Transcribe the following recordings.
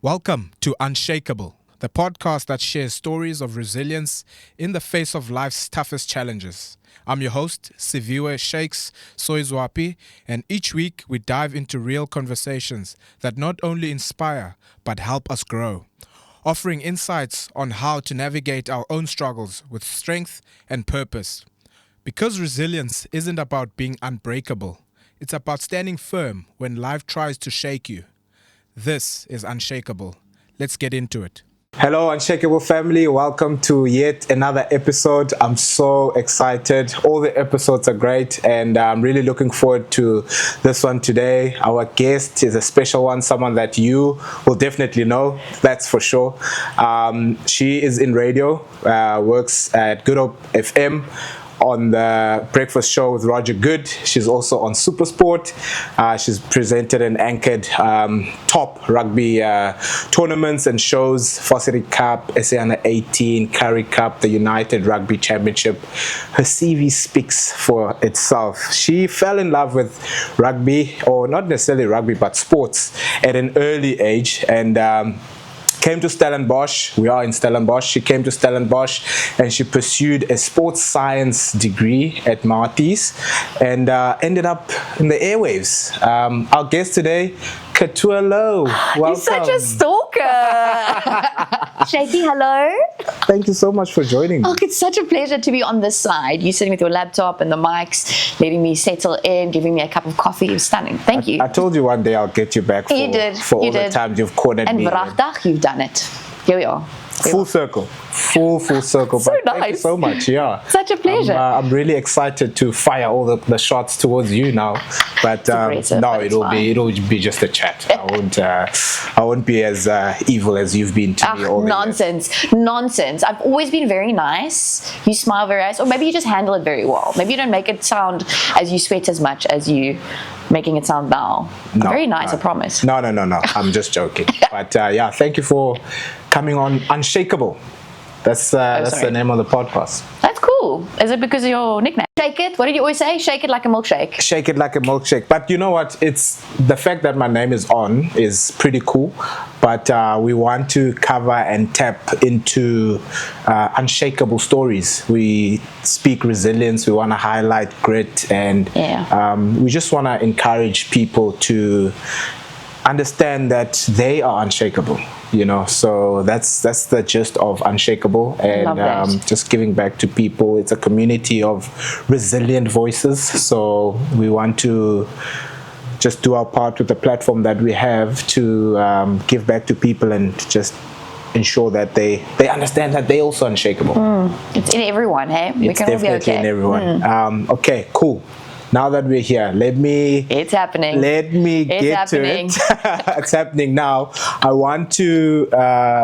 Welcome to Unshakeable, the podcast that shares stories of resilience in the face of life's toughest challenges. I'm your host, Siviwe Shakes Soizwapi, and each week we dive into real conversations that not only inspire but help us grow, offering insights on how to navigate our own struggles with strength and purpose. Because resilience isn't about being unbreakable, it's about standing firm when life tries to shake you. This is Unshakeable. Let's get into it. Hello, Unshakeable family. Welcome to yet another episode. I'm so excited. All the episodes are great, and I'm really looking forward to this one today. Our guest is a special one, someone that you will definitely know, that's for sure. She is in radio, works at Good Hope FM, on the breakfast show with Roger Good. She's also on Supersport. She's presented and anchored top rugby tournaments and shows, Varsity Cup, SA Under 18, Currie Cup, the United Rugby Championship. Her CV speaks for itself. She fell in love with rugby, or not necessarily rugby, but sports at an early age, and came to Stellenbosch. We are in Stellenbosch. She came to Stellenbosch and she pursued a sports science degree at Marties and ended up in the airwaves. Our guest today, Cato Louw. Welcome. You're such a stalker. Shaky, hello. Thank you so much for joining me. Oh, it's such a pleasure to be on this side. You sitting with your laptop and the mics, letting me settle in, giving me a cup of coffee. You're stunning. Thank you. I told you one day I'll get you back for all the times you've cornered me. And Vrachdag, you've done it. Here we are. Full circle. Full circle. So but nice. Thank you so much. Yeah. Such a pleasure. I'm really excited to fire all the shots towards you now. But no, it'll be just a chat. I won't be as evil as you've been to me all the years. Nonsense. I've always been very nice. You smile very nice, or maybe you just handle it very well. Maybe you don't make it sound as you sweat as much as you making it sound now. No, very nice, I promise. No. I'm just joking. But yeah, thank you for coming on Unshakeable. That's the name of the podcast. That's cool. Is it because of your nickname? Shake it. What did you always say? Shake it like a milkshake. Shake it like a milkshake. But you know what? It's the fact that my name is on is pretty cool. But we want to cover and tap into unshakable stories. We speak resilience. We want to highlight grit, and we just want to encourage people to understand that they are unshakable. You know, so that's the gist of Unshakeable, and just giving back to people. It's a community of resilient voices, so we want to just do our part with the platform that we have to give back to people and just ensure that they understand that they also unshakable. It's in everyone, hey? We can all be okay. It's definitely in everyone. Okay, cool. Now that we're here, it's happening. Let me get to it. It's happening now. I want to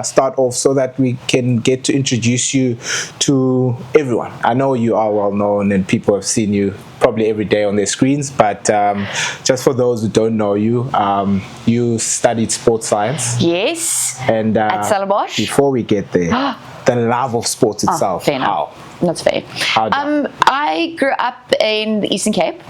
start off so that we can get to introduce you to everyone. I know you are well known and people have seen you probably every day on their screens, but just for those who don't know you, you studied sports science. Yes. And at Stellenbosch. Before we get there, the love of sports itself. Fair enough. That's fair. I grew up in the Eastern Cape.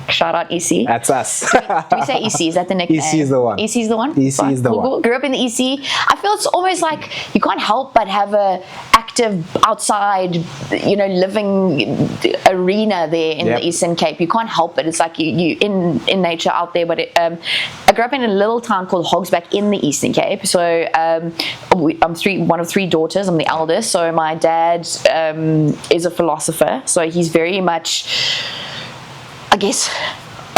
Shout out EC. That's us. Do we say EC? Is that the nickname? EC is the one. EC is the one? EC is the one. Grew up in the EC. I feel it's almost like you can't help but have a active outside, living arena there in the Eastern Cape. You can't help it. It's like you in nature out there. But I grew up in a little town called Hogsback in the Eastern Cape. So I'm one of three daughters. I'm the eldest. So my dad is a philosopher. So he's very much, I guess,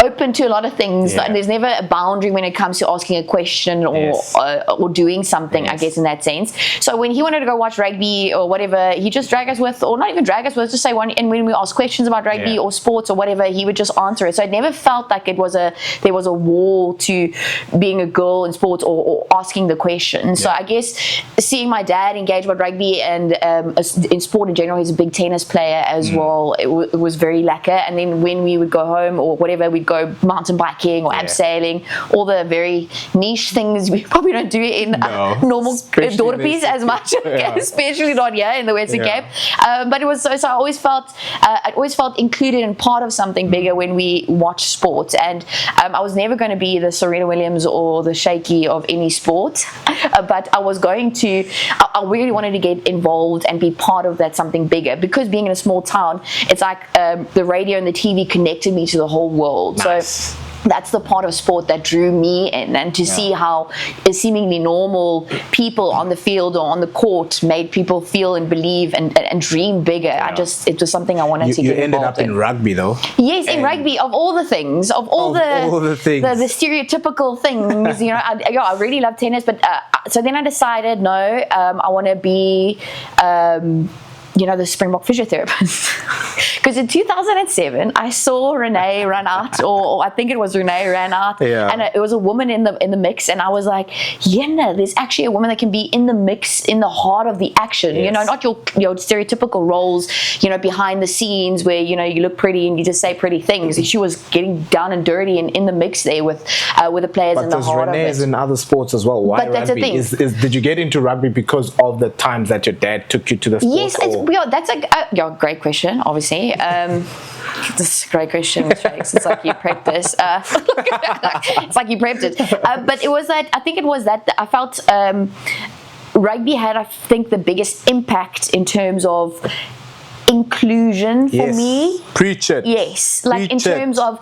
open to a lot of things. Yeah. There's never a boundary when it comes to asking a question or doing something, I guess, in that sense. So when he wanted to go watch rugby or whatever, he just drag us with, or not even drag us with, just say one. And when we ask questions about rugby or sports or whatever, he would just answer it. So it never felt like there was a wall to being a girl in sports or asking the question. Yeah. So I guess seeing my dad engage with rugby and in sport in general, he's a big tennis player as well. It was very lacquer. And then when we would go home or whatever, we'd go go mountain biking or abseiling, all the very niche things we probably don't do in normal dorpies as much, especially not here in the Western Cape. But it was so I always felt included and part of something bigger when we watched sport. And I was never going to be the Serena Williams or the Shaky of any sport, but I really wanted to get involved and be part of that something bigger, because being in a small town, it's like the radio and the TV connected me to the whole world. Nice. So that's the part of sport that drew me in, and to see how seemingly normal people on the field or on the court made people feel and believe and dream bigger. It was something I wanted to get involved in. You ended up in rugby though. Yes, in rugby, of all the things, the stereotypical things, I really love tennis, but so then I decided, no, I want to be the Springbok physiotherapist. Because in 2007, I saw Renee run out, or I think it was Renee ran out, and it was a woman in the mix, and I was like, there's actually a woman that can be in the mix, in the heart of the action, not your stereotypical roles, behind the scenes where, you look pretty and you just say pretty things. She was getting down and dirty and in the mix there with the players in the heart of it. But Renee's in other sports as well. Why but that's rugby? The thing. Did you get into rugby because of the times that your dad took you to the sport? Yes, that's a great question, obviously. This is a great question, Shakes. It's like you prepped this. It's like you prepped it. But it was that, I think it was that I felt rugby had, I think, the biggest impact in terms of inclusion for me. Preach it. Yes, like in terms of,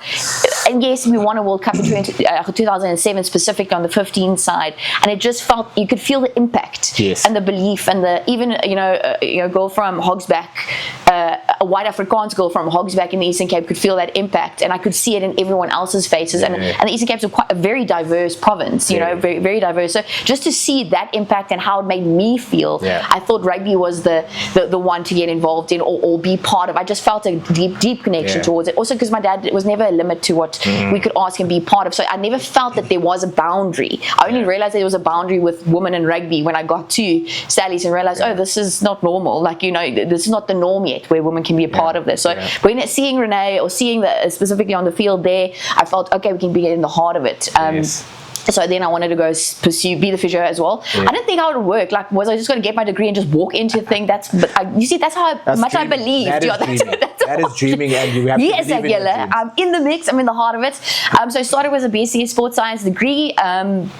and yes, we won a World Cup in 2007, specifically on the 15 side, and it just felt, you could feel the impact and the belief, and the even a girl from Hogsback, a white Afrikaans girl from Hogsback in the Eastern Cape could feel that impact, and I could see it in everyone else's faces. And the Eastern Cape is quite a very diverse province, very, very diverse. So just to see that impact and how it made me feel, I thought rugby was the one to get involved in, or be part of. I just felt a deep connection towards it. Also because my dad, it was never a limit to what we could ask and be part of. So I never felt that there was a boundary. I only realized there was a boundary with women in rugby when I got to Sally's and realized, this is not normal. Like, this is not the norm yet where women can be a part of this. So when seeing Renee or seeing specifically on the field there, I felt, okay, we can be in the heart of it. So then I wanted to go be the physio as well. I didn't think how it would work. Like, was I just going to get my degree and just walk into the thing? That's how much I believed. That is dreaming, and you have to believe in it. I'm in the mix. I'm in the heart of it. So I started with a BSc Sports Science degree.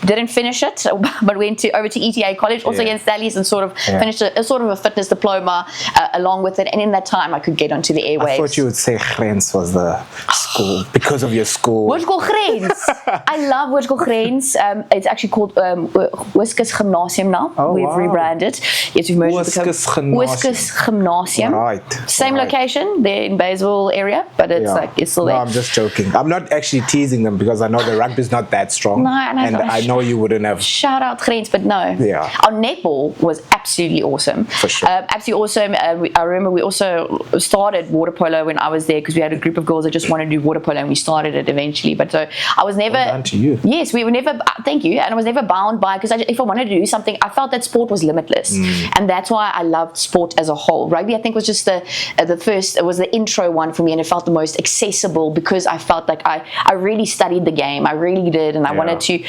Didn't finish it, but went over to ETA College, also against Sally's, and sort of finished a sort of a fitness diploma along with it. And in that time, I could get onto the airwaves. I thought you would say Grens was the school because of your school. Hoërskool Grens. I love Hoërskool Grens. It's actually called Whiskus Gymnasium now. We've rebranded. Yes, we've merged with Whiskus Gymnasium. Right. Same location there in Baysville area, but it's still there. No, I'm just joking. I'm not actually teasing them because I know the rugby's not that strong. No, and I know you wouldn't have. Shout out Grens, but no. Yeah. Our netball was absolutely awesome. For sure. Absolutely awesome. I remember we also started water polo when I was there, because we had a group of girls that just wanted to do water polo, and we started it eventually. But so I was never. Well done to you. Yes, we were never. Thank you. And I was never bound by, because if I wanted to do something, I felt that sport was limitless, and that's why I loved sport as a whole. Rugby, I think, was just the first. It was the intro one for me, and it felt the most accessible, because I felt like I really studied the game. I really did, and I wanted to.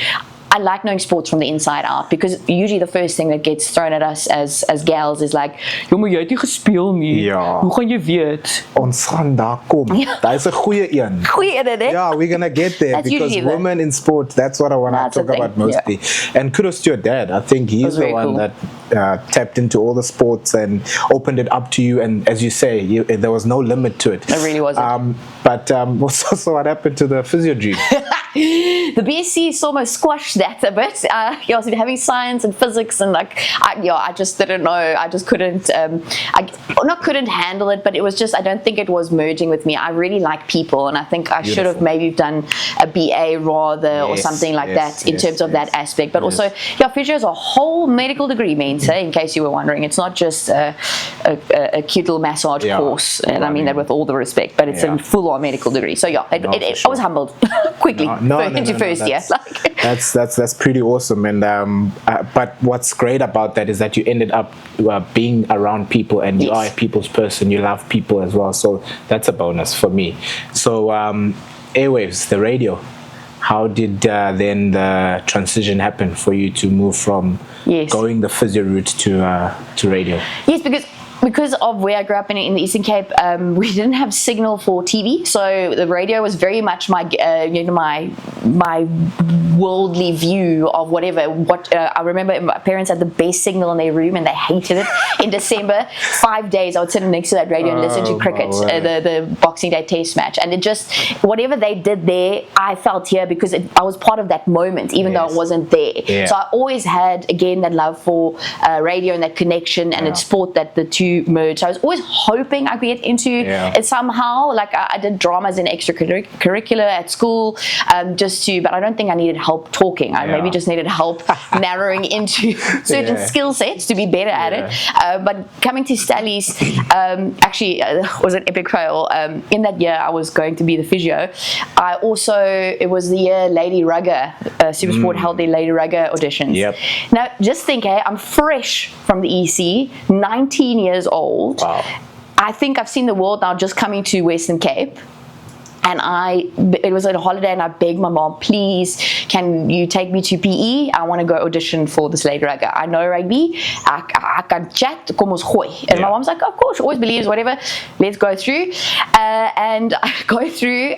I like knowing sports from the inside out, because usually the first thing that gets thrown at us as gals is like, maar jy het nie gespeel nie. Hoe gaan jy weet? Ons gaan daar kom. Daar is 'n goeie een. Goeie een, hè? Yeah, we're gonna get there, that's because women in sport, that's what I want to talk about mostly. And kudos to your dad. I think he's the one that tapped into all the sports and opened it up to you. And as you say, there was no limit to it. There really wasn't. But so what happened to the physio dream? The BSc almost squashed that a bit. So having science and physics, and I just didn't know. I just couldn't. Couldn't handle it, but it was just, I don't think it was merging with me. I really like people, and I think I should have maybe done a BA rather, or something like that in terms of that aspect. But also, physio is a whole medical degree, means, in case you were wondering. It's not just a cute little massage course, and I mean that with all the respect, but it's a full-on medical degree. So I was humbled quickly. Into first year. That's pretty awesome. And but what's great about that is that you ended up being around people, and you are a people's person. You love people as well, so that's a bonus for me. So airwaves, the radio. How did then the transition happen for you to move from going the physio route to radio? Yes, because of where I grew up in the Eastern Cape, we didn't have signal for TV, so the radio was very much my my worldly view of whatever. I remember my parents had the best signal in their room, and they hated it. In December, 5 days I would sit next to that radio and listen to cricket, the Boxing Day Test match, and it just whatever they did there, I felt here because I was part of that moment, even though I wasn't there. Yeah. So I always had again that love for radio and that connection and it's sport that the two merge. So I was always hoping I'd get into it somehow. Like I did dramas in extracurricular at school, but I don't think I needed help talking. I maybe just needed help narrowing into certain skill sets to be better at it. But coming to Stellies, actually was an epic fail. In that year, I was going to be the physio. It was the year Lady Rugger, Supersport held their Lady Rugger auditions. Yep. Now, just think, I'm fresh from the EC, 19 years old. Wow. I think I've seen the world now just coming to Western Cape. And it was at a holiday, and I begged my mom, please, can you take me to PE? I want to go audition for this Lady Rugger. I know rugby. I can chat. Kom ons gooi. And my mom's like, of course, always believes, whatever. Let's go through. And I go through.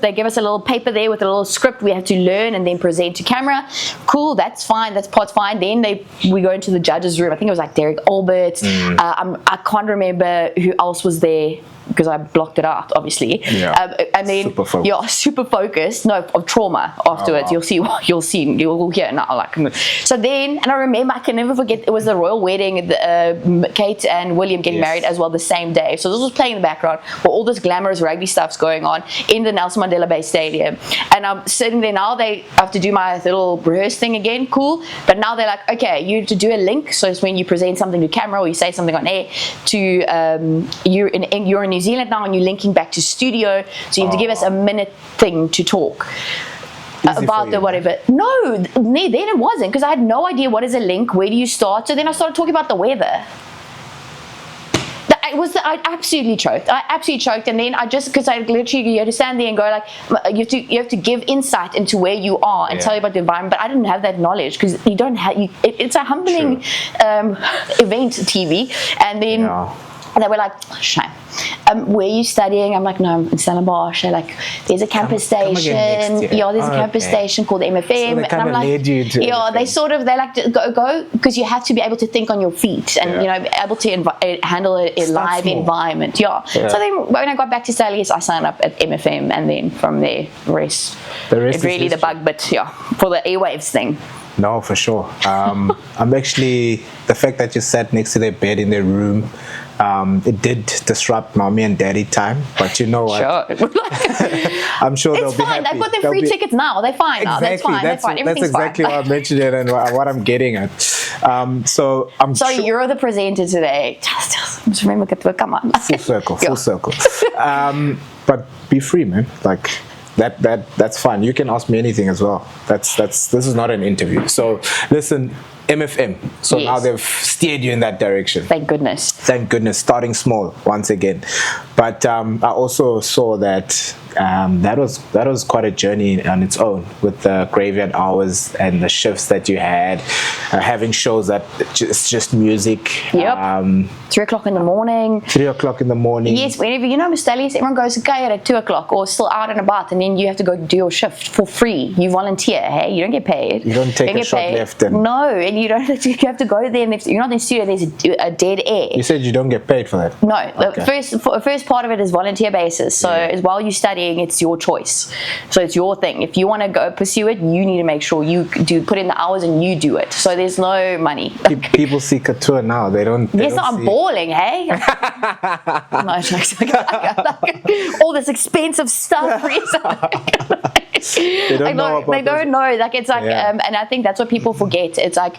They give us a little paper there with a little script we have to learn and then present to camera. Cool, that's fine. That's part's fine. Then we go into the judges' room. I think it was like Derek Albert. I can't remember who else was there, because I blocked it out, obviously. And then super focused. No, of trauma afterwards. You'll hear now. Like, so then, and I remember, I can never forget, it was the royal wedding, Kate and William getting married as well the same day. So this was playing in the background where all this glamorous rugby stuff's going on in the Nelson Mandela Bay Stadium. And I'm sitting there now. They have to do my little rehearse thing again. Cool. But now they're like, okay, you have to do a link. So it's when you present something to camera or you say something on air to you're in New Zealand now and you're linking back to studio, so you have to give us a minute thing to talk about the whatever. No, then it wasn't, because I had no idea what is a link, where do you start. So then I started talking about the weather. I absolutely choked, and then because I literally, you had to stand there and go like, you have to give insight into where you are and tell you about the environment, but I didn't have that knowledge, because you don't have, it's a humbling event, TV, and then and they were like, shame. Where are you studying? I'm like, no, I'm in Stellenbosch. They're like, there's a campus station. There's a campus station called MFM. So they kind of led you to they're like, go, because you have to be able to think on your feet and, able to handle a live environment. So then when I got back to Stellies, I signed up at MFM, and then from there, the rest is really the bug bit, for the airwaves thing. No, for sure. I'm actually, the fact that you sat next to their bed in their room, it did disrupt mommy and daddy time, but you know what? Sure. I'm sure they'll be happy. They've got their free tickets now. They're fine now. That's fine. That's exactly why I mentioned it and what I'm getting at. So I'm sorry, you're the presenter today. Just remember, come on. Full circle. But be free, man. Like, that's fine. You can ask me anything as well. This is not an interview. So listen, MFM. So now they've steered you in that direction. Thank goodness. Starting small once again. But I also saw that that was quite a journey on its own, with the graveyard hours and the shifts that you had, having shows that it's just music. Yep. 3 o'clock in the morning. 3 o'clock in the morning. Yes, whenever, Stellies, everyone goes to Gaya at 2 o'clock or still out and about, and then you have to go do your shift for free. You volunteer, hey? You don't get paid. You don't take a shot left. No, and you don't. You have to go there, and if you're not in studio, there's a dead air. You said you don't get paid for that? No. Okay. The first part of it is volunteer basis. So while you're studying, it's your choice. So it's your thing. If you want to go pursue it, you need to make sure you put in the hours and you do it. So there's no money. People see couture now. They don't. Yes, I'm balling, hey? No, all this expensive stuff. They don't know. They don't know. Like, it's like, and I think that's what people forget. It's like,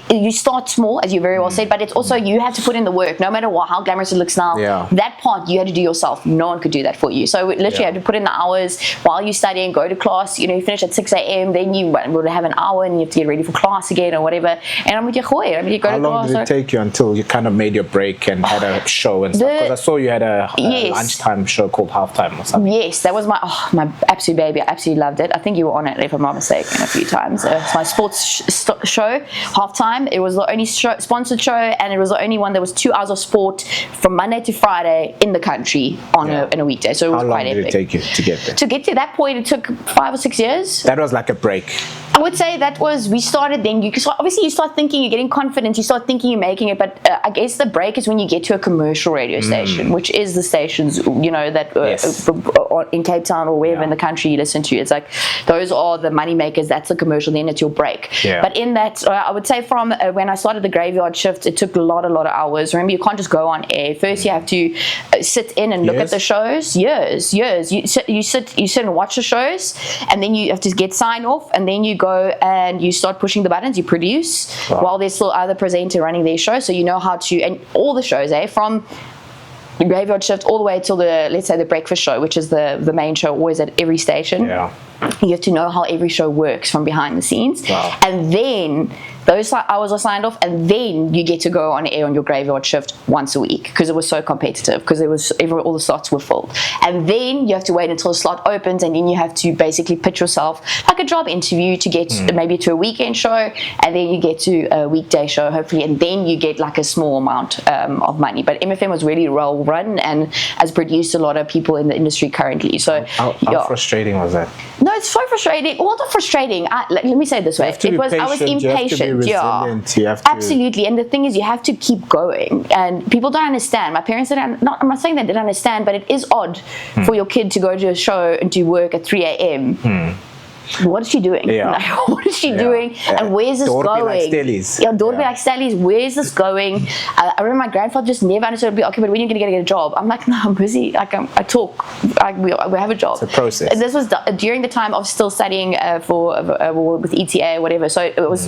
you start small, as you very well said, but it's also you have to put in the work, no matter how glamorous it looks now. That part you had to do yourself. No one could do that for you. So literally, you had to put in the hours while you're studying, go to class. You finish at 6 a.m. Then you would have an hour, and you have to get ready for class again or whatever. And I'm with you, go to class. How long did it take you until you kind of made your break and had a show and stuff? Because I saw you had a lunchtime show called Halftime or something. Yes, that was my absolute baby. I absolutely loved it. I think you were on it, if I'm not mistaken, a few times. It's my sports show, Halftime. It was the only sponsored show, and it was the only one that was 2 hours of sport from Monday to Friday in the country in a weekday. So it was quite epic. How long did it take you to get there? To get to that point, it took 5 or 6 years. That was like a break. I would say we started then. Obviously, you start thinking, you're getting confidence, you start thinking you're making it, but I guess the break is when you get to a commercial radio station, which is the stations, that in Cape Town or wherever in the country you listen to. It's like, those are the money makers, that's the commercial, then it's your break. But in that, I would say from when I started the graveyard shift, it took a lot of hours. Remember, you can't just go on air. First, you have to sit in and look at the shows. Years. You sit and watch the shows, and then you have to get sign off, and then you go and you start pushing the buttons, you produce while there's still other presenter running their show, so you know how to, and all the shows, from the graveyard shift all the way till let's say the breakfast show, which is the main show always at every station. You have to know how every show works from behind the scenes, and then those hours are signed off, and then you get to go on air on your graveyard shift once a week, because it was so competitive, because all the slots were full. And then you have to wait until the slot opens, and then you have to basically pitch yourself like a job interview to get maybe to a weekend show, and then you get to a weekday show, hopefully, and then you get like a small amount of money. But MFM was really well run and has produced a lot of people in the industry currently. So how frustrating was that? No, it's so frustrating. Well, not frustrating. Let me say it this way. I was impatient. Absolutely. And the thing is, you have to keep going, and people don't understand. My parents I'm not saying they didn't understand, but it is odd for your kid to go to a show and to work at 3 a.m. What is she doing? What is she doing? And where's this going? Dorby like Stellies. Where's this going? I remember my grandfather just never understood. Okay, but when are you going to get a job? I'm like, no, I'm busy. Like I talk. We have a job. It's a process. And this was during the time of still studying with ETA or whatever. So it was.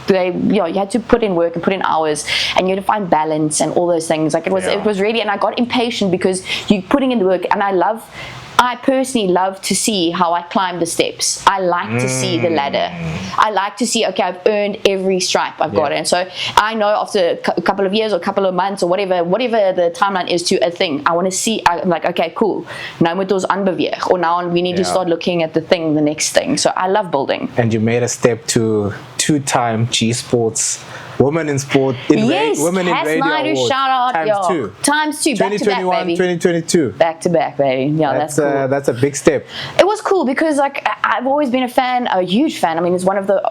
You had to put in work and put in hours, and you had to find balance and all those things. Like it was really, and I got impatient because you're putting in the work, and I personally love to see how I climb the steps. I like to see the ladder. I like to see, okay, I've earned every stripe I've got. And so I know after a couple of years or a couple of months or whatever the timeline is to a thing, I want to see, I'm like, okay, cool. Now with those unbeweeg, or now we need to start looking at the next thing. So I love building. And you made a step to 2-time G Sports Women in Sport, Women in Radio Awards. Shout out, times two, back to back, baby. 2022. Back to back, baby. Yeah, that's cool. That's a big step. It was cool because I've always been a huge fan. I mean, it's one of the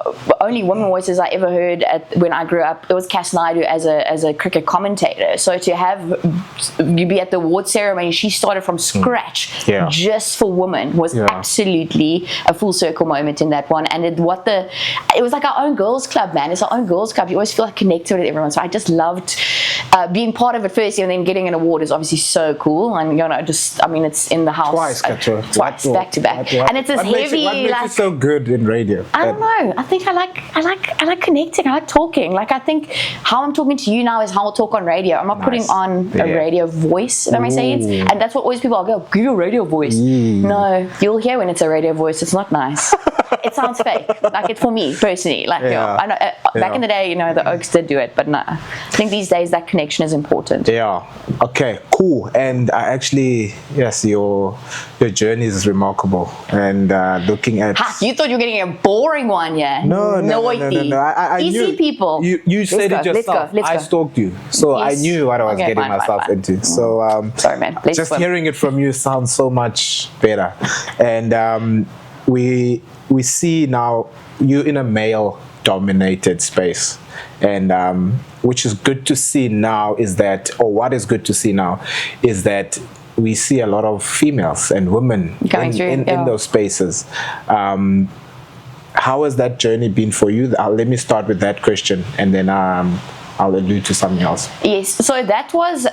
only women voices I ever heard when I grew up. It was Cato Louw as a cricket commentator. So to have you be at the award ceremony, she started from scratch just for women was absolutely a full circle moment in that one. And it was like our own girls club, man. It's our own girls club. You always feel like connected with everyone. So I just loved being part of it first, and then getting an award is obviously so cool. And it's in the house twice, Cato. Twice back to back, and it's as heavy. What makes you so good in radio? I don't know. I think I like connecting. I like talking. Like I think how I'm talking to you now is how I'll talk on radio. I'm not putting on a radio voice. If that makes sense. And that's what always people go, give you a radio voice. No, you'll hear when it's a radio voice. It's not nice. It sounds fake. Like it's for me personally. Like I know back in the day, the Oaks did do it, but no. I think these days that connection is important. Yeah. Okay. Cool. And I actually, yes, your journey is remarkable. And looking at you thought you were getting a boring one, yeah? No. I easy knew, people. You said it yourself. Let's go. I stalked you, so I knew what I was getting myself into. So sorry, man. Just hearing it from you sounds so much better. And we see now you in a male-dominated space, and which is good to see now what is good to see now is that we see a lot of females and women in those spaces. How has that journey been for you? Let me start with that question, and then I'll allude to something else. Yes, so that was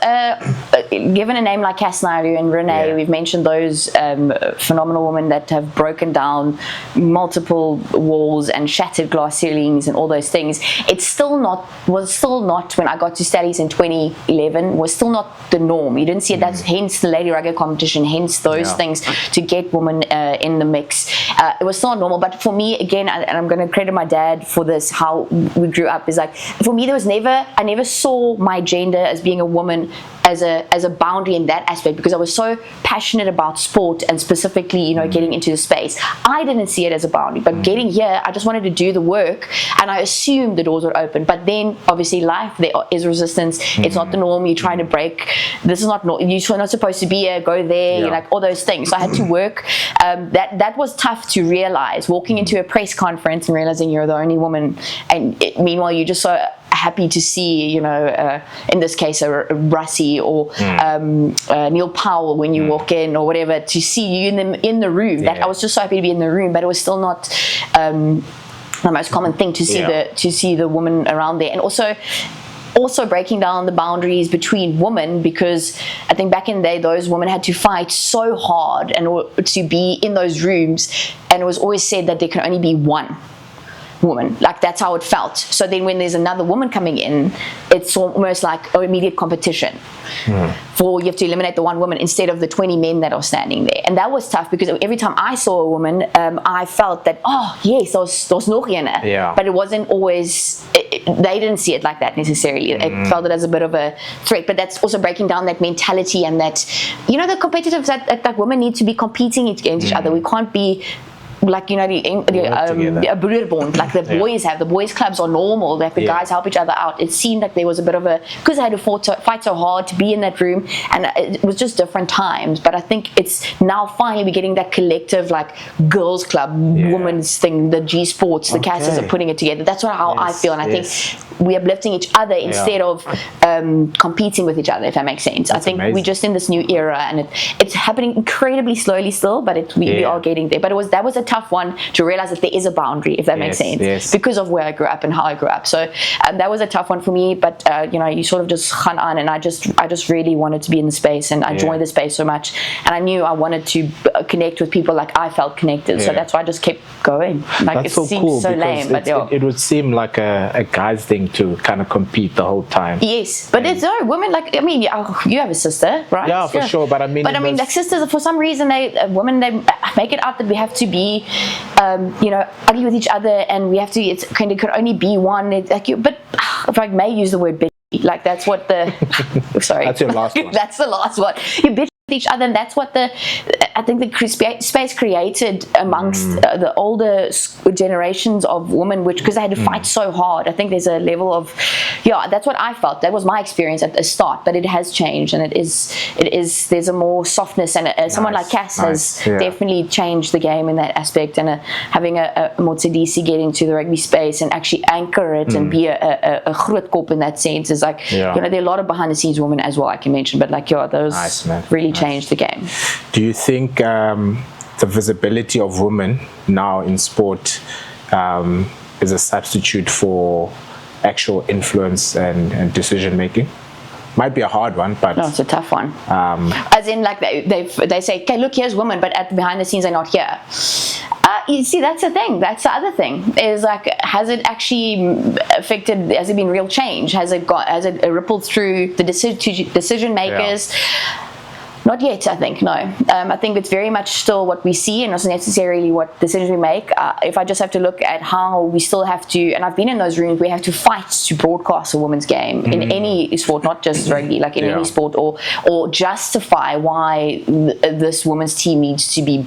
given a name like Cass Naidoo and Renee. We've mentioned those phenomenal women that have broken down multiple walls and shattered glass ceilings and all those things. Was still not when I got to studies in 2011, was still not the norm. You didn't see it. That's hence the Lady Rugby competition, hence those things to get women in the mix. It was still not normal, but for me, again, and I'm going to credit my dad for this, how we grew up, is like, for me, I never saw my gender as being a woman as a boundary in that aspect, because I was so passionate about sport and specifically, getting into the space. I didn't see it as a boundary, but getting here, I just wanted to do the work, and I assumed the doors would open. But then, obviously, life, there is resistance. It's not the norm. You're trying to break. This is not normal. You're not supposed to be here. Go there. Like all those things. So I had to work. That was tough to realize. Walking into a press conference and realizing you're the only woman, and meanwhile you're just so happy to see, in this case, a Russie or Neil Powell when you walk in or whatever, to see you in the room. That I was just so happy to be in the room, but it was still not the most common thing to see the woman around there. And also breaking down the boundaries between women, because I think back in the day those women had to fight so hard and to be in those rooms, and it was always said that there can only be one woman. Like, that's how it felt. So then when there's another woman coming in, it's almost like an immediate competition for, you have to eliminate the one woman instead of the 20 men that are standing there. And that was tough, because every time I saw a woman, I felt that, oh yes, there's nog ene. But it wasn't always, they didn't see it like that necessarily. They felt it as a bit of a threat. But that's also breaking down that mentality, and that, the competitive, that women need to be competing against each other. We can't be like, the broederbond, like the boys have. The boys clubs are normal, like the guys help each other out. It seemed like there was a bit of a, because I had to fight so hard to be in that room, and it was just different times. But I think it's now finally we're getting that collective, like, girls club, women's thing, the G Sports, the Casses are putting it together. That's how I feel, and I think we're uplifting each other instead of competing with each other, if that makes sense. I think we're just in this new era, and it's happening incredibly slowly still, but we are getting there. But that was a tough one to realize that there is a boundary, if that makes sense, because of where I grew up and how I grew up. So that was a tough one for me, but you sort of just gaan on, and I just really wanted to be in the space, and I enjoyed the space so much, and I knew I wanted to connect with people like I felt connected. So that's why I just kept going. Like, that's so cool, so lame, but it would seem like a guy's thing to kind of compete the whole time. Yes, but it's women, like, I mean, you have a sister, right? Yeah, for sure. But I mean, like, sisters, for some reason, women, they make it out that we have to be ugly with each other, and we have to, it could only be one. But if I may use the word bitchy, like, that's what the sorry, that's your last one. That's the last one. You bitch with each other, and that's what I think the space created amongst the older generations of women, because they had to fight so hard. I think there's a level of, that's what I felt. That was my experience at the start, but it has changed, and it is there's a more softness, and someone like Cass has definitely changed the game in that aspect, and having a more Tsadisi get into the rugby space and actually anchor it and be a groot kop in that sense is like, there are a lot of behind the scenes women as well, I can mention, but like, those really changed the game. Do you think the visibility of women now in sport is a substitute for actual influence and decision making? Might be a hard one, but no, it's a tough one. As in, like, they say, okay, look, here's women, but behind the scenes they're not here. You see, that's the thing. That's the other thing. Is like, has it actually affected? Has it been real change? Has it rippled through the decision makers? Not yet, I think, no. I think it's very much still what we see and not necessarily what decisions we make. If I just have to look at how we still have to, and I've been in those rooms, we have to fight to broadcast a women's game in any sport, not just rugby, like in any sport, or justify why this women's team needs to be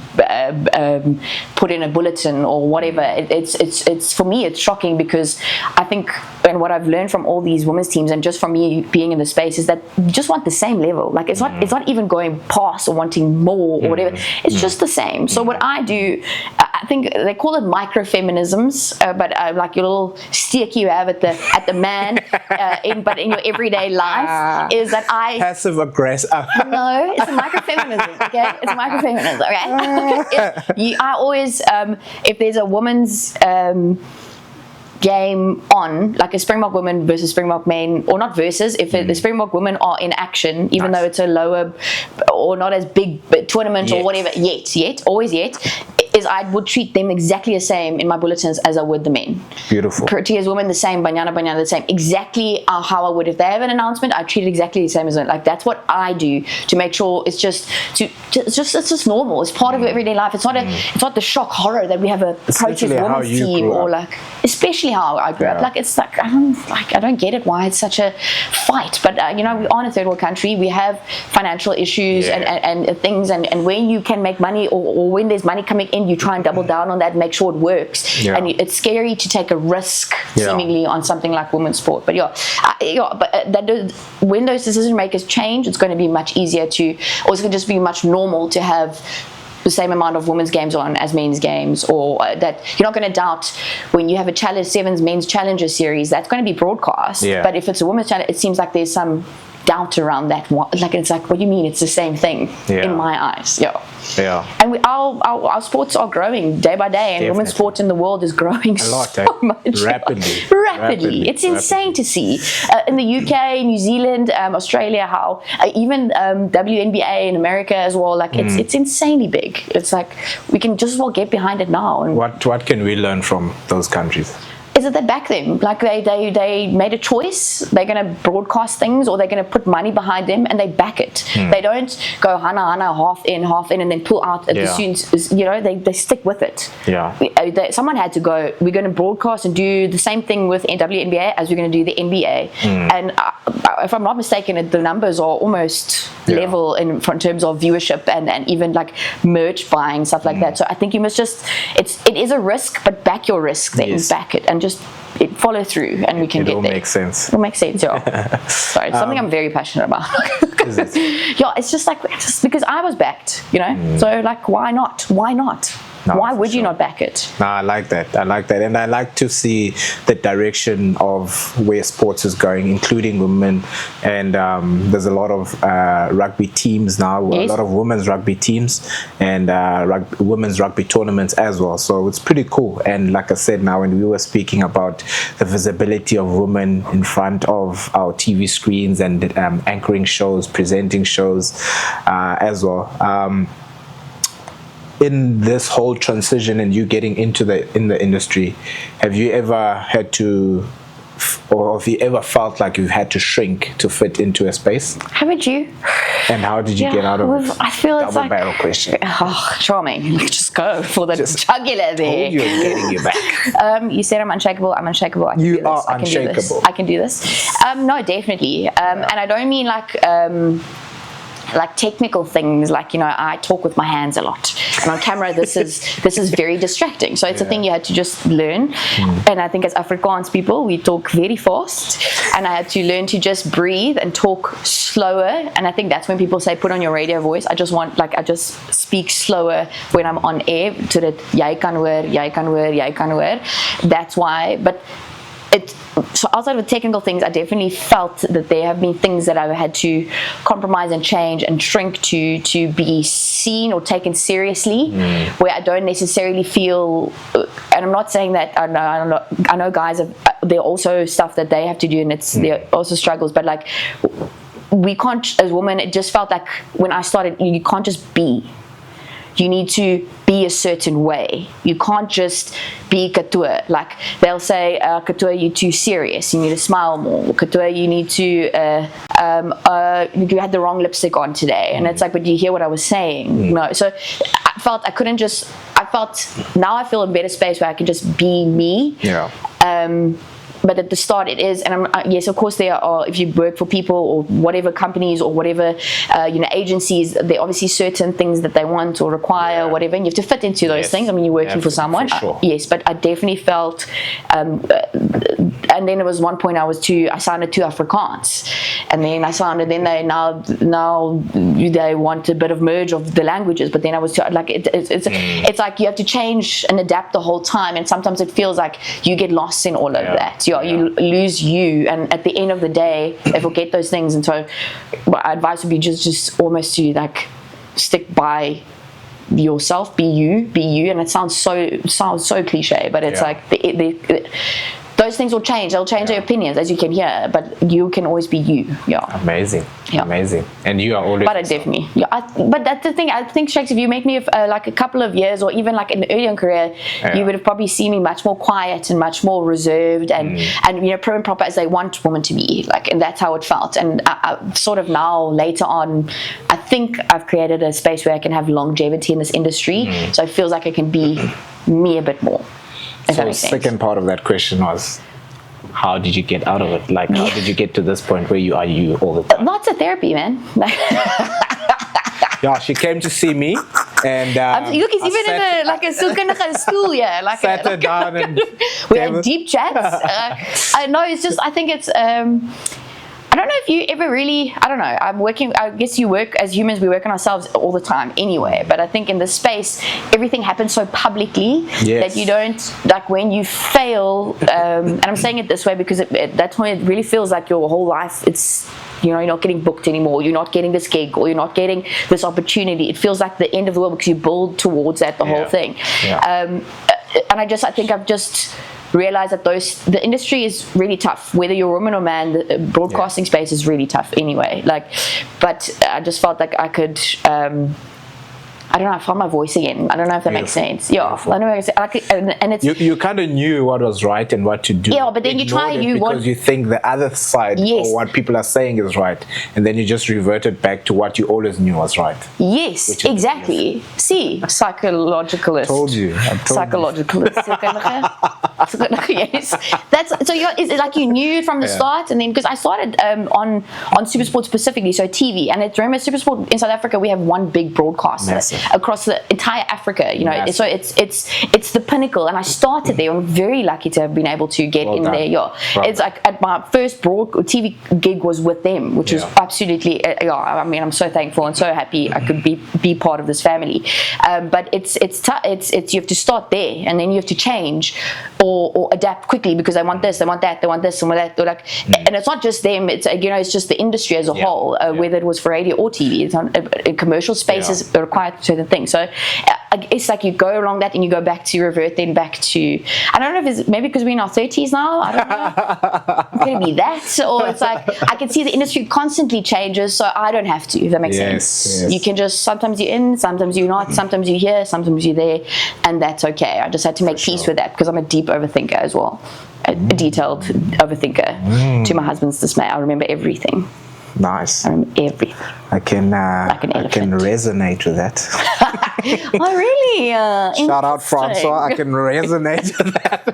put in a bulletin or whatever. It's for me, it's shocking, because I think, and what I've learned from all these women's teams and just from me being in the space, is that you just want the same level. Like, it's not even going past or wanting more or whatever. It's just the same. So what I do, I think they call it microfeminisms, but like your little stick you have at the man, but in your everyday life, is that passive aggressive. No, it's a microfeminism. Okay, it's a microfeminism. Okay, I always, if there's a woman's game on, like a Springbok women versus Springbok men, or not versus, if the Springbok women are in action, even though it's a lower or not as big tournament or whatever, always is I would treat them exactly the same in my bulletins as I would the men. Beautiful. Proteas women the same, Banyana the same, exactly how I would if they have an announcement. I treat it exactly the same as it. Like that's what I do to make sure it's just normal. It's part of everyday life. It's not the shock horror that we have a Proteas women's team, or like especially how I grew up. Like it's like I don't get it why it's such a fight. But we are in a third world country. We have financial issues and things, and when you can make money or when there's money coming in, you try and double down on that and make sure it works. And it's scary to take a risk seemingly on something like women's sport. But when those decision makers change, it's going to be much easier or it's going to just be much normal to have the same amount of women's games on as men's games, or that you're not going to doubt when you have a Challenge Sevens men's Challenger series, that's going to be broadcast. But if it's a women's challenge, it seems like there's some doubt around that. Like it's like, what do you mean it's the same thing in my eyes? And our sports are growing day by day, and women's sport in the world is growing much rapidly. It's insane to see in the UK, New Zealand, Australia, how even WNBA in America as well. Like it's insanely big. It's like we can just well get behind it now. And what can we learn from those countries? Is that they back them, like they made a choice. They're going to broadcast things, or they're going to put money behind them, and they back it. They don't go hana half in, and then pull out at the students. They stick with it. Someone had to go, we're going to broadcast and do the same thing with WNBA as we're going to do the NBA. And if I'm not mistaken, the numbers are almost level in terms of viewership and even like merch buying, stuff like that. So I think you must it is a risk, but back your risk, then back it and just follow through, and we can get there. It'll make sense. It'll make sense, Sorry, it's something I'm very passionate about. Is it? It's just because I was backed, So like, why not? No, why would you not back it? No, I like that. And I like to see the direction of where sports is going, including women. And there's a lot of rugby teams now, a lot of women's rugby teams, and women's rugby tournaments as well. So it's pretty cool. And like I said, now when we were speaking about the visibility of women in front of our TV screens and anchoring shows, presenting shows as well. In this whole transition and you getting in the industry, have you ever had to, or have you ever felt like you've had to shrink to fit into a space? Haven't you? And how did you get out of it? I feel it's like barrel question. Charming. Just go for the jugular there. Told you I'm getting you back. You said I'm unshakable. I'm unshakable. You are unshakable. I can do this. No, definitely. And I don't mean like technical things, like I talk with my hands a lot, and on camera this is very distracting, so it's a thing you had to just learn. And I think as Afrikaans people, we talk very fast, and I had to learn to just breathe and talk slower. And I think that's when people say put on your radio voice. I just speak slower when I'm on air, so that jy kan hoor. That's why. But so outside of technical things, I definitely felt that there have been things that I've had to compromise and change and shrink to be seen or taken seriously, where I don't necessarily feel. And I'm not saying that I know guys there are also stuff that they have to do, and there are also struggles. But like, we can't, as women, it just felt like when I started, you can't just be. You need to be a certain way. You can't just be couture. Like they'll say, couture, you're too serious. You need to smile more. Couture, you need to. You had the wrong lipstick on today, and it's like, but do you hear what I was saying? No. So I felt now I feel in a better space where I can just be me. But at the start it is, and yes, of course there are, if you work for people or whatever companies or whatever agencies, there are obviously certain things that they want or require or whatever, and you have to fit into those things. I mean, you're working for someone, for sure. Yes, but I definitely felt and then there was one point I sounded too Afrikaans, and then they now they want a bit of merge of the languages, but then I was too, like it's like you have to change and adapt the whole time, and sometimes it feels like you get lost in all of that. You lose you, and at the end of the day, they forget those things. And so my advice would be just almost to like stick by yourself, be you, and it sounds so cliche, but it's like those things will change. They'll change their opinions, as you can hear, but you can always be you. Yeah. Amazing. Yeah. Amazing. And you are always. But I definitely. Yeah. But that's the thing. I think, Shakes, if you make me like a couple of years, or even like in the earlier career, you would have probably seen me much more quiet and much more reserved, and prim and proper as they want women to be. Like, and that's how it felt. And I sort of now later on, I think I've created a space where I can have longevity in this industry. So it feels like I can be me a bit more. So the second part of that question was, how did you get out of it? Like, how did you get to this point where you are you all the time? Lots of therapy, man. Yeah, she came to see me, and look, he's even in a school, yeah. Like sat her down, and we had deep chats. No, it's just, I think it's. I don't know if you ever really, I don't know, I guess you work, as humans, we work on ourselves all the time anyway, but I think in this space, everything happens so publicly that you don't, like when you fail, and I'm saying it this way because that's when it really feels like your whole life, it's, you're not getting booked anymore, you're not getting this gig, or you're not getting this opportunity. It feels like the end of the world because you build towards that the whole thing. And I think I've just realize that the industry is really tough, whether you're a woman or man. The broadcasting space is really tough anyway, but I just felt like I could I don't know, I found my voice again. I don't know if that makes sense. Yeah, I know. And it's you kind of knew what was right and what to do. Yeah, but then you try because you think the other side or what people are saying is right, and then you just reverted back to what you always knew was right. Yes, exactly. See, psychologicalist. Told you. Psychologicalist. Yes, that's so. Is it like you knew from the start, and then because I started on Supersport specifically, so TV, and remember Supersport in South Africa, we have one big broadcaster across the entire Africa, so it's the pinnacle, and I started there. I'm very lucky to have been able to get in there. It's like at my first TV gig was with them, which was absolutely I mean, I'm so thankful and so happy I could be part of this family. But it's you have to start there, and then you have to change or adapt quickly because they want this, they want that, they want this, and that. And it's not just them. It's it's just the industry as a whole, whether it was for radio or TV. It's not, in commercial spaces required certain things. So it's like you go along that and you go back to revert then back to, I don't know if it's maybe because we're in our 30s now, I don't know. Could it be that? Or it's like I can see the industry constantly changes, so I don't have to, if that makes sense. You can just, sometimes you're in, sometimes you're not, sometimes you're here, sometimes you're there, and that's okay. I just had to make peace with that because I'm a deep overthinker as well. A detailed overthinker to my husband's dismay. I remember everything. Nice. I remember everything. I can resonate with that. Oh, really? Shout out, Francois. I can resonate with that.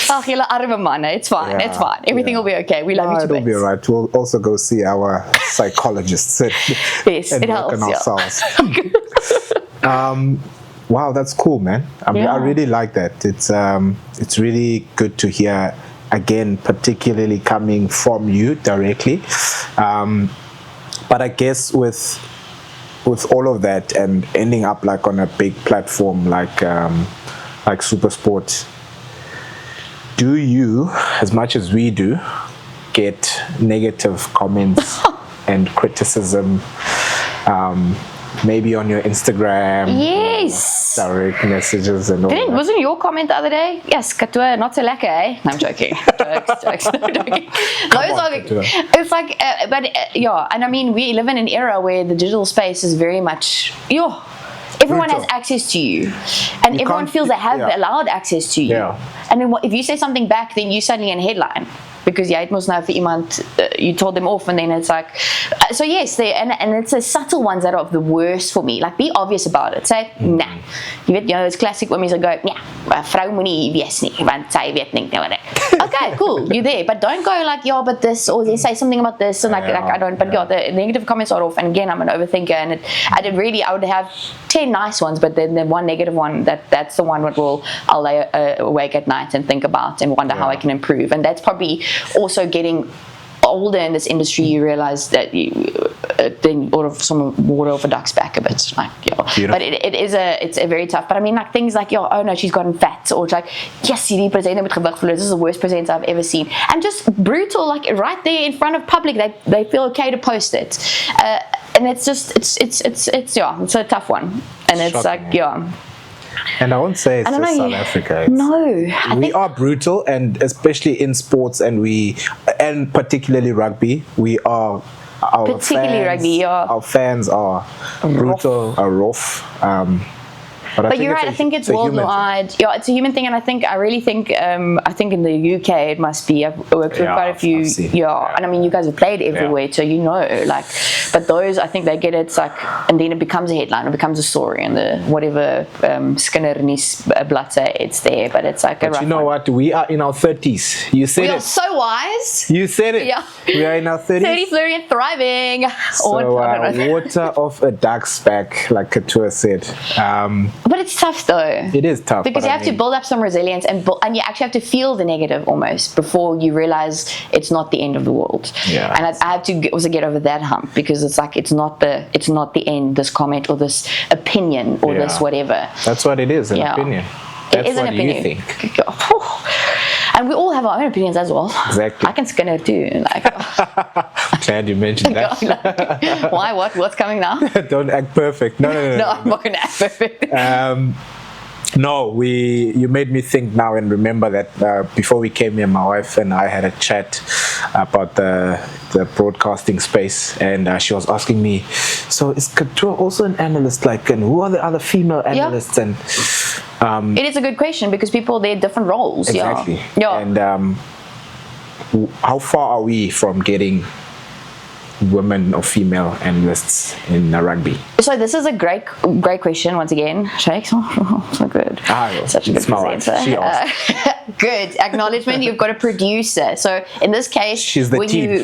Ach, julle arme manne. It's fine. It's fine. Everything will be okay. We love you too. It'll be alright. We'll also go see our psychologists yes, and it work helps, on ourselves. Wow, that's cool, man. I really like that. It's really good to hear. Again, particularly coming from you directly, but I guess with all of that and ending up like on a big platform like Supersport, do you, as much as we do, get negative comments and criticism? Maybe on your Instagram, yes, direct messages and all that. Wasn't your comment the other day? Yes, Cato, not so lekker, eh? No, I'm joking. Jokes. No, joking. It's like, and I mean, we live in an era where the digital space is very much, everyone has access to you, and everyone feels they have allowed access to you. And then if you say something back, then you suddenly in a headline. Because jy het mos nou vir iemand, you told them off, and then it's like, so yes, and it's the subtle ones that are the worst for me. Like, be obvious about it. Say, nah. You weet, those classic women that go, yeah, vrou moet nie wees nie, want sy weet nie wat ek. Okay, cool, you're there, but don't go like, but this, or they say something about this, and like I don't. But the negative comments are off, and again, I'm an overthinker, and I would have 10 nice ones, but then the one negative one, that's the one I'll lay awake at night and think about and wonder how I can improve. And that's probably also getting older in this industry. You realize that then some water off a duck's back a bit, like but it's a very tough. But I mean, like things like oh no, she's gotten fat, or it's like yes, hierdie presenter met gewig verloor. This is the worst presenter I've ever seen, and just brutal, like right there in front of public. They feel okay to post it, and it's just it's a tough one, and it's shocking. Like And I won't say it's just South Africa. We are brutal, and especially in sports, and particularly rugby, we are. Our fans are brutal, are rough. But you're right. I think it's worldwide. Yeah, it's a human thing, and I really think in the UK it must be. I've worked with quite a few. And I mean, you guys have played everywhere, so you know, like. But those, I think they get it. It's like, and then it becomes a headline, it becomes a story, and the whatever Skinner Blatter, it's there. But it's like. But you know what? We are in our 30s. You said it. We are so wise. You said it. Yeah. We are in our 30s. 30, flurry, and thriving. So water off a duck's back, like Cato said. But it's tough though. It is tough. Because you have to build up some resilience and you actually have to feel the negative almost before you realize it's not the end of the world. Yeah. And I have to also get over that hump, because it's like it's not the end, this comment or this opinion or this whatever. That's what it is, an opinion. That's it is an opinion. You think. And we all have our own opinions as well. Exactly. I can Skinner too. Like, glad you mentioned that. Why? What's coming now? Don't act perfect. No. No, I'm not going to act perfect. No, you made me think now and remember that before we came here, my wife and I had a chat about the broadcasting space, and she was asking me, so is Cato also an analyst, like, and who are the other female analysts? And it is a good question, because people, they're different roles. Exactly. Yeah. And how far are we from getting women or female analysts in rugby? So this is a great question once again. Shakes, so good. Such a good presenter. She asked. Good acknowledgement. You've got a producer. So in this case, she's the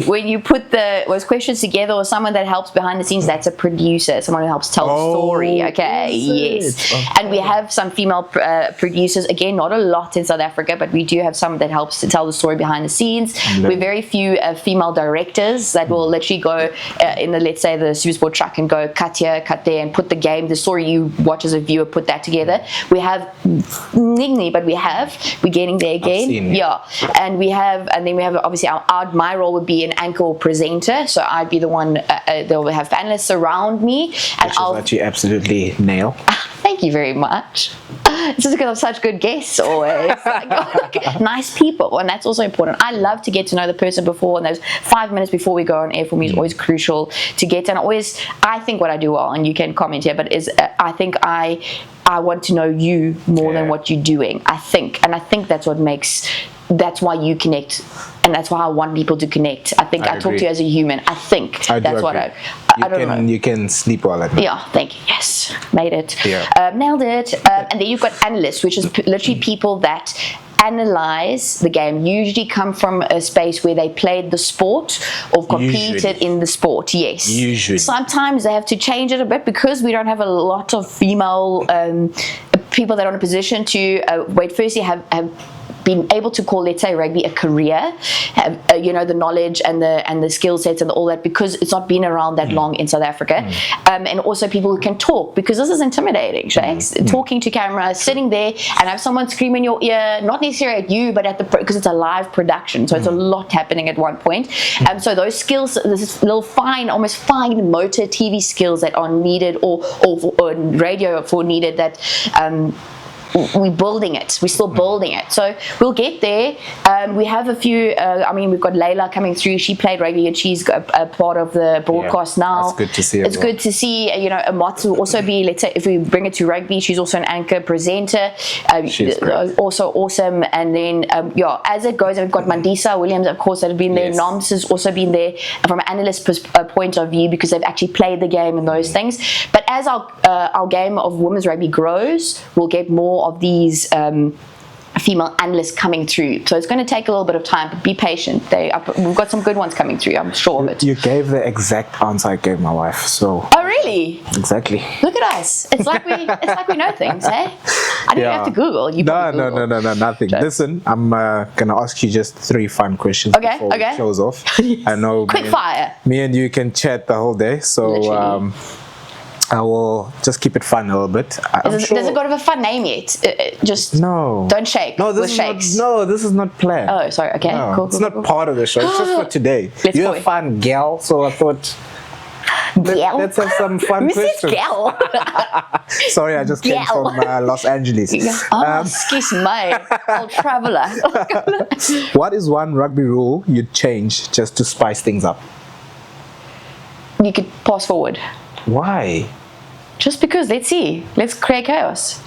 when you put those questions together, or someone that helps behind the scenes, that's a producer. Someone who helps tell the story. Okay, yes. Okay. And we have some female producers. Again, not a lot in South Africa, but we do have some that helps to tell the story behind the scenes. We're very few female directors that will literally go in the, let's say, the Supersport truck and go cut here, cut there, and put the story you watch as a viewer, put that together. We have but we're getting there again. And then we have obviously my role would be an anchor or presenter, so I'd be the one. They'll have panelists around me, and that you absolutely nail. Thank you very much. It's just because I'm such good guests always. Like, nice people, and that's also important. I love to get to know the person before, and those 5 minutes before we go on air for me is always crucial to get. And I think what I do well, and you can comment here, but I think I want to know you more than what you're doing. I think that's why you connect, and that's why I want people to connect. I think I talk to you as a human. I think that's what I don't know. You can sleep well at night. Yeah, thank you. Yes, made it. Yeah. Nailed it. And then you've got analysts, which is literally people that analyze the game, usually come from a space where they played the sport or competed in the sport. Yes. Usually. Sometimes they have to change it a bit, because we don't have a lot of female people that are in a position to firstly have been able to call, let's say, rugby a career, have the knowledge and the skill sets and all that, because it's not been around that long in South Africa. And also people who can talk, because this is intimidating, Shakes. Talking to camera, sitting there and have someone scream in your ear, not necessarily at you, but because it's a live production, so it's a lot happening at one point. So those skills, this little almost fine motor TV skills that are needed, or radio for needed, that we're building it. We're still building it. So we'll get there. We have a few, we've got Layla coming through. She played rugby and she's a part of the broadcast now. That's good to see. It's good to see, Amatsu will also be, let's say, if we bring it to rugby, she's also an anchor presenter. She's also awesome. And then, as it goes, we've got Mandisa Williams, of course, that have been there. Noms has also been there from an analyst point of view, because they've actually played the game and those things. But as our game of women's rugby grows, we'll get more of these female analysts coming through. So it's going to take a little bit of time, but be patient. We've got some good ones coming through, I'm sure of it. You gave the exact answer I gave my wife, so... Oh, really? Exactly. Look at us. It's like we know things, eh? I didn't have to Google. No, nothing. Sure. Listen, I'm going to ask you just 3 fun questions before it shows off. Yes. I know quick fire. Me and you can chat the whole day, so... I will just keep it fun a little bit. Does it got a fun name yet? No. Don't shake. No, this is not planned. Oh, sorry. Okay, no, cool. It's not part of the show. It's just for today. You're a fun gal, so I thought. Let's have some fun questions. Gal. Sorry, I just came from Los Angeles. Excuse me, old traveler. What is one rugby rule you'd change just to spice things up? You could pass forward. Why? Just because, let's create chaos.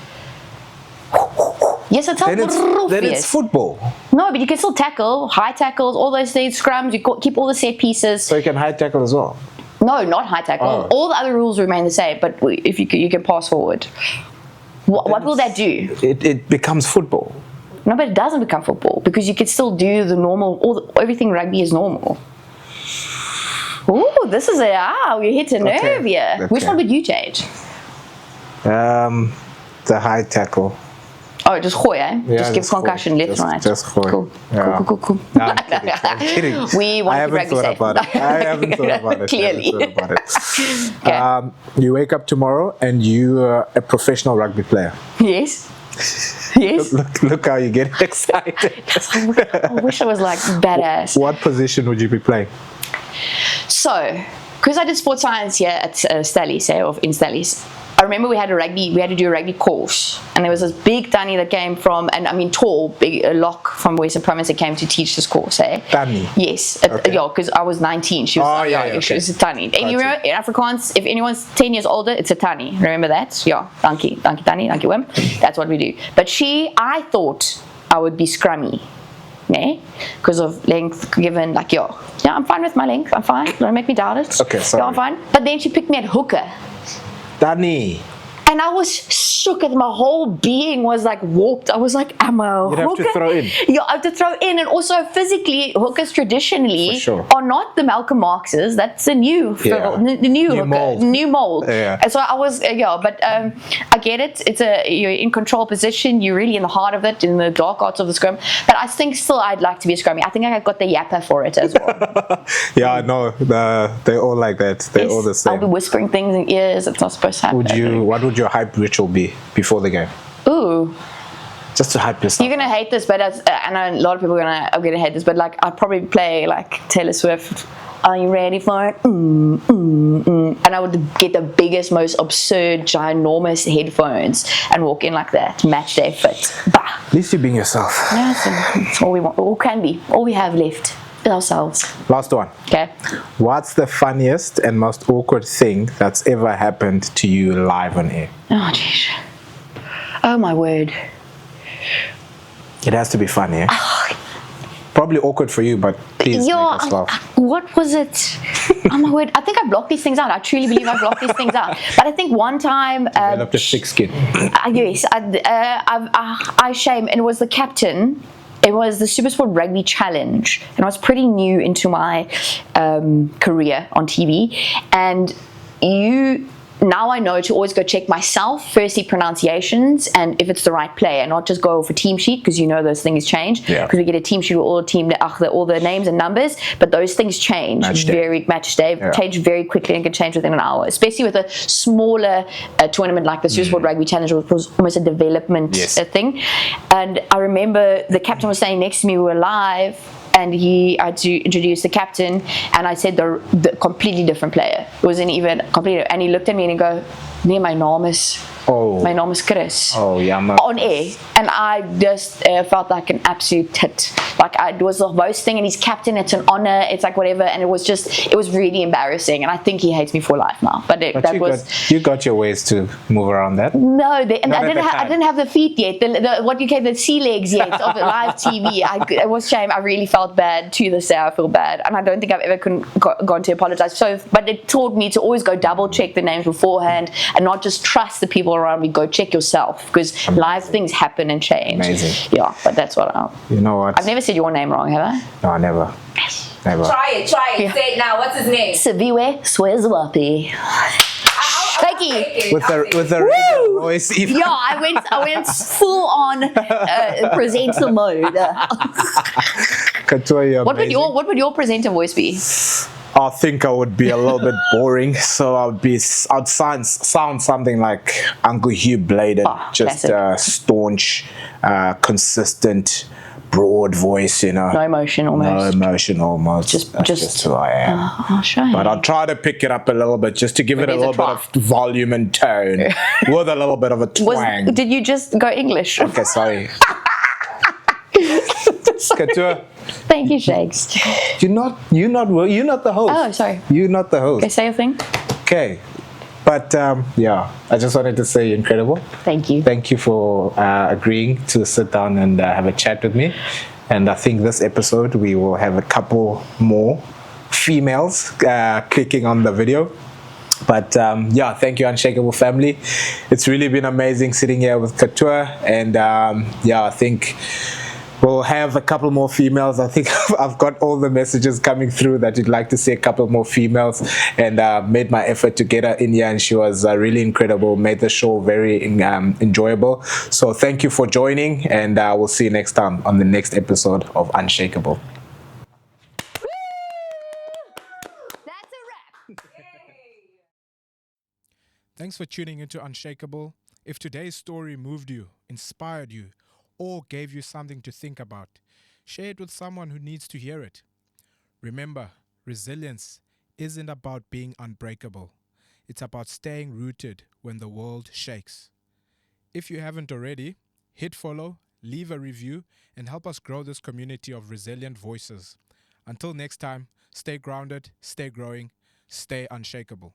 Yes, it's then it's football. No, but you can still tackle, high tackles, all those things, scrums, you keep all the set pieces. So you can high tackle as well? No, not high tackle. Oh. All the other rules remain the same, but if you can pass forward. What will that do? It becomes football. No, but it doesn't become football because you can still do the normal, everything rugby is normal. Ooh, this is we hit a nerve here. Okay. Which one would you change? The high tackle. Oh, just gooi, eh? Yeah, just give concussion left and right. Just gooi. Cool. Yeah. Cool. No, I'm kidding. We want I to haven't thought about it. I haven't thought about it. Clearly. Okay. You wake up tomorrow and you are a professional rugby player. Yes. Yes. Look how you get excited. I wish I was like badass. What position would you be playing? So, because I did sports science here at Stellies, or in Stellies, I remember we had to do a rugby course, and there was this big Tanny that came from, and I mean tall, big lock from Western Province that came to teach this course, eh? Tanny. Yes, Okay. yeah, because I was 19. She was okay. She was a Tanny. And you remember in Afrikaans, if anyone's 10 years older, it's a Tanny. Remember that? Yeah, dankie Tanny, dankie Wim. That's what we do. But I thought I would be scrummy. Because of length, given I'm fine with my length, I'm fine, don't make me doubt it. Okay, sorry. Yeah, I'm fine. But then she picked me at hooker. Danny. And I was shook, and my whole being was like warped. I was like, am I a You'd hooker? have to throw in. Yeah, I have to throw in. And also physically, hookers traditionally For sure. are not the Malcolm Marxes. That's the new hooker, mold. new mold. Yeah. And so I was, but I get it. You're in control position. You're really in the heart of it, in the dark arts of the scrum. But I think still I'd like to be a scrummy. I think I got the yapper for it as well. Yeah, I know. They're all like that. They're all the same. I'll be whispering things in ears. It's not supposed to happen. What would your hype ritual be before the game? Ooh. Just to hype yourself. You're gonna hate this, but I know a lot of people are gonna hate this, but I'd probably play Taylor Swift. Are you ready for it? And I would get the biggest, most absurd, ginormous headphones and walk in like that, match day fit. Bah. At least you're being yourself. Yeah, that's all we want, all can be, all we have left is ourselves. Last one. Okay. What's the funniest and most awkward thing that's ever happened to you live on air? Oh, jeez. Oh, my word. It has to be funny, eh? Probably awkward for you, but please make us laugh. What was it? Oh my word! I think I blocked these things out. I truly believe I blocked these things out. But I think one time, Developed a thick skin. yes, I shame, and it was the captain. It was the Supersport Rugby Challenge, and I was pretty new into my career on TV. And now I know to always go check myself, firstly pronunciations, and if it's the right player, not just go for team sheet, because those things change. Because we get a team sheet with all the names and numbers, but those things change match day change very quickly and can change within an hour, especially with a smaller tournament like the Supersport Rugby Challenge, which was almost a development thing. And I remember the captain was standing next to me. We were live. And I had to introduce the captain, and I said the completely different player. It wasn't even completely. And he looked at me and he go, "Nee, my naam is Chris." Oh, yeah. On air, and I just felt like an absolute tit. It was the most thing, and he's captain. It's an honor. It's like whatever, and it was really embarrassing. And I think he hates me for life now. But you got your ways to move around that. No, I didn't have the feet yet. The sea legs yet of live TV. It was shame. I really felt bad to this day. I feel bad, and I don't think I've ever gone to apologize. So, but it taught me to always go double check the names beforehand and not just trust the people around me. Go check yourself, because live things happen and change. Amazing. Yeah, but that's what you know what? I've never said your name wrong, have I? No, never. Never. Try it. Yeah. Say it now. What's his name? Siviwe Swezwapi. Shaky. With the radio voice. Yeah, I went full on presenter mode. What would your presenter voice be? I think I would be a little bit boring, so I'd sound something like Uncle Hugh Bladen, just staunch, consistent, broad voice, you know. No emotion almost. No emotion almost. That's just who I am. I'll show you. But I'll try to pick it up a little bit just to give it a little bit of volume and tone with a little bit of a twang. Did you just go English? Okay, sorry. Cato, thank you, Shakes. you're not the host. Oh, sorry. You're not the host. Okay, say your thing. Okay. But yeah, I just wanted to say incredible. Thank you. Thank you for agreeing to sit down and have a chat with me. And I think this episode we will have a couple more females clicking on the video. But yeah, thank you, Unshakable family. It's really been amazing sitting here with Cato. And yeah, I think we'll have a couple more females. I think I've got all the messages coming through that you'd like to see a couple more females, and made my effort to get her in here, and she was really incredible, made the show very enjoyable. So thank you for joining, and we'll see you next time on the next episode of Unshakeable. That's a wrap. Thanks for tuning into Unshakeable. If today's story moved you, inspired you, or gave you something to think about, share it with someone who needs to hear it. Remember, resilience isn't about being unbreakable. It's about staying rooted when the world shakes. If you haven't already, hit follow, leave a review, and help us grow this community of resilient voices. Until next time, stay grounded, stay growing, stay unshakable.